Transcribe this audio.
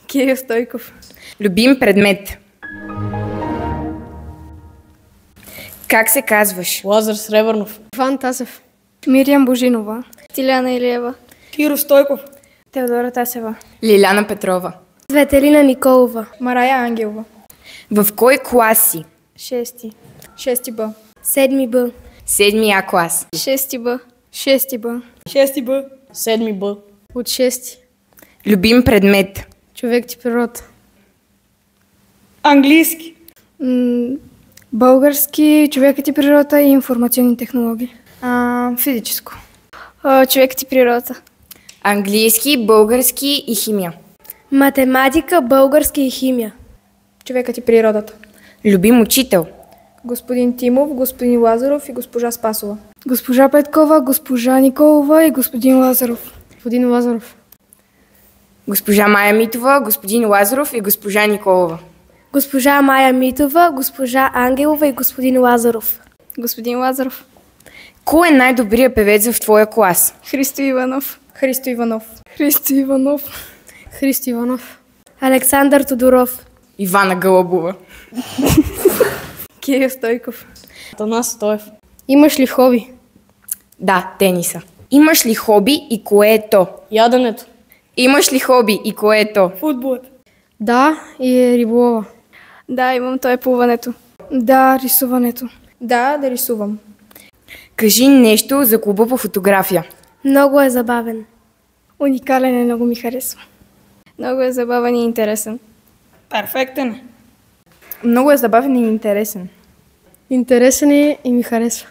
Кирил Стойков. Любим предмет. Как се казваш? Лазар Сребърнов. Иван Тасев. Мириам Божинова. Тиляна Илиева. Киро Стойков. Теодора Тасева. Лиляна Петрова. Светелина Николова. Марая Ангелова. В кой клас си? 6. 6 Б. 7 Б. 7 А клас. 6 Б. 6 Б. 6 Б. 7 Б. От 6. Любим предмет. Човек и природа. Английски. Български, човекът и природа и информационни технологии. Физическо. Човекът и природата. Английски, български и химия. Математика, български и химия. Човекът и природата. Любим учител. Господин Тимов, господин Лазаров и госпожа Спасова. Госпожа Петкова, госпожа Николова и господин Лазаров. Господин Лазаров. Госпожа Майя Митова, господин Лазаров и госпожа Николова. Госпожа Майя Митова, госпожа Ангелова и господин Лазаров. Господин Лазаров. Кой е най-добрият певец в твоя клас? Христо Иванов. Христо Иванов. Христо Иванов. Христо Иванов. Александър Тодоров. Ивана Гълъбова. Кирил Стойков. Атанас Стоев. Имаш ли хоби? Да, тениса. Имаш ли хоби и кое е то? Яденето. Имаш ли хоби и кое е то? Футболът. Да, и риболова. Да, имам, то е плуването. Да, рисуването. Да рисувам. Кажи нещо за клуба по фотография. Много е забавен. Уникален е, много ми харесва. Много е забавен и интересен. Перфектен. Много е забавен и интересен. Интересен е и ми харесва.